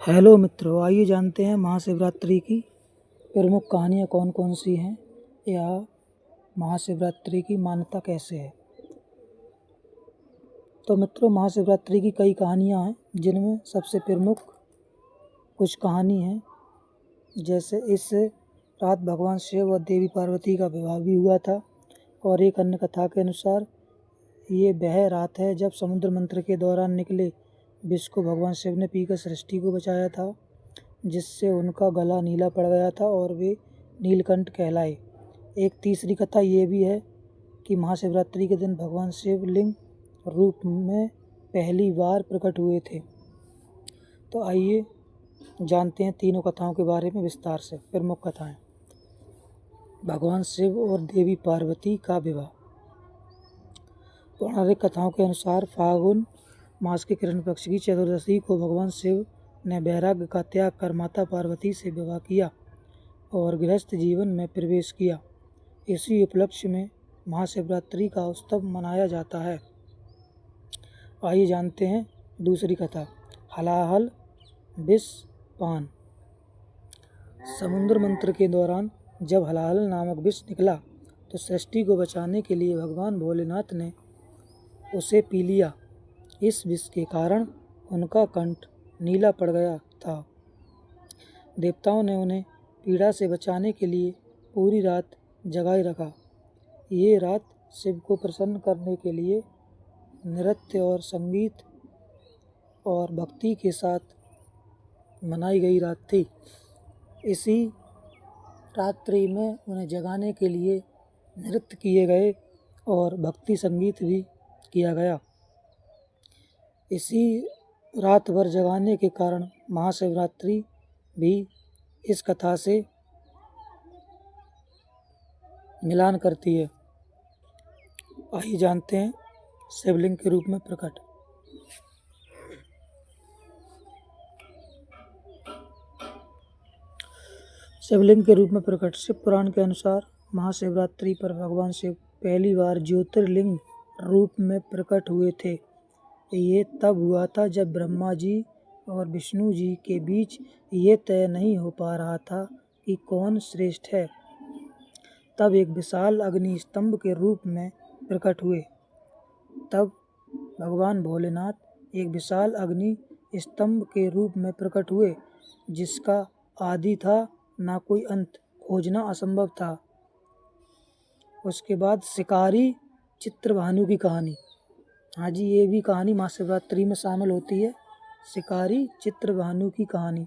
Hello मित्रों, आइए जानते हैं महाशिवरात्रि की प्रमुख कहानियाँ कौन कौन सी हैं या महाशिवरात्रि की मान्यता कैसे है। तो मित्रों, महाशिवरात्रि की कई कहानियाँ हैं, जिनमें सबसे प्रमुख कुछ कहानी है। जैसे इस रात भगवान शिव और देवी पार्वती का विवाह भी हुआ था, और एक अन्य कथा के अनुसार ये वह रात है जब समुद्र मंथन के दौरान निकले विष को भगवान शिव ने पीकर सृष्टि को बचाया था, जिससे उनका गला नीला पड़ गया था और वे नीलकंठ कहलाए। एक तीसरी कथा ये भी है कि महाशिवरात्रि के दिन भगवान शिव लिंग रूप में पहली बार प्रकट हुए थे। तो आइए जानते हैं तीनों कथाओं के बारे में विस्तार से। प्रमुख कथाएं। भगवान शिव और देवी पार्वती का विवाह। पौराणिक कथाओं के अनुसार फाल्गुन मास के कृष्ण पक्ष की चतुर्दशी को भगवान शिव ने वैराग्य का त्याग कर माता पार्वती से विवाह किया और गृहस्थ जीवन में प्रवेश किया। इसी उपलक्ष्य में महाशिवरात्रि का उत्सव मनाया जाता है। आइए जानते हैं दूसरी कथा। हलाहल विष पान। समुद्र मंथन के दौरान जब हलाहल नामक विष निकला तो सृष्टि को बचाने के लिए भगवान भोलेनाथ ने उसे पी लिया। इस विष के कारण उनका कंठ नीला पड़ गया था। देवताओं ने उन्हें पीड़ा से बचाने के लिए पूरी रात जगाए रखा। ये रात शिव को प्रसन्न करने के लिए नृत्य और संगीत और भक्ति के साथ मनाई गई रात थी। इसी रात्रि में उन्हें जगाने के लिए नृत्य किए गए और भक्ति संगीत भी किया गया। इसी रात भर जगाने के कारण महाशिवरात्रि भी इस कथा से मिलान करती है। आइए जानते हैं शिवलिंग के रूप में प्रकट। शिवलिंग के रूप में प्रकट। शिव पुराण के अनुसार महाशिवरात्रि पर भगवान शिव पहली बार ज्योतिर्लिंग रूप में प्रकट हुए थे। ये तब हुआ था जब ब्रह्मा जी और विष्णु जी के बीच ये तय नहीं हो पा रहा था कि कौन श्रेष्ठ है। तब एक विशाल अग्नि स्तंभ के रूप में प्रकट हुए। तब भगवान भोलेनाथ एक विशाल अग्नि स्तंभ के रूप में प्रकट हुए, जिसका आदि था ना कोई अंत, खोजना असंभव था। उसके बाद शिकारी चित्रभानु की कहानी। हाँ जी, ये भी कहानी महाशिवरात्रि में शामिल होती है। शिकारी चित्रभानु की कहानी।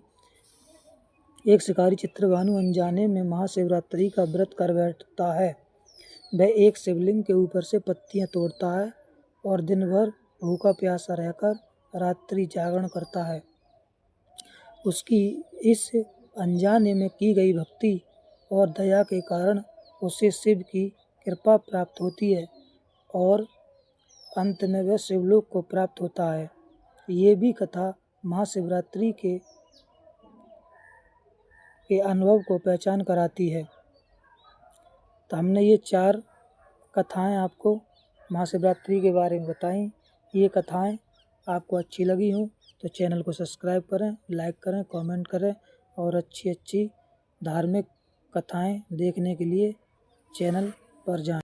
एक शिकारी चित्रभानु अनजाने में महाशिवरात्रि का व्रत कर बैठता है। वह एक शिवलिंग के ऊपर से पत्तियां तोड़ता है और दिन भर भूखा प्यासा रहकर रात्रि जागरण करता है। उसकी इस अनजाने में की गई भक्ति और दया के कारण उसे शिव की कृपा प्राप्त होती है और अंत में वह शिवलोक को प्राप्त होता है। ये भी कथा महाशिवरात्रि के अनुभव को पहचान कराती है। तो हमने ये 4 कथाएं आपको महाशिवरात्रि के बारे में बताई। ये कथाएं आपको अच्छी लगी हों तो चैनल को सब्सक्राइब करें, लाइक करें, कमेंट करें और अच्छी अच्छी धार्मिक कथाएं देखने के लिए चैनल पर जाएं।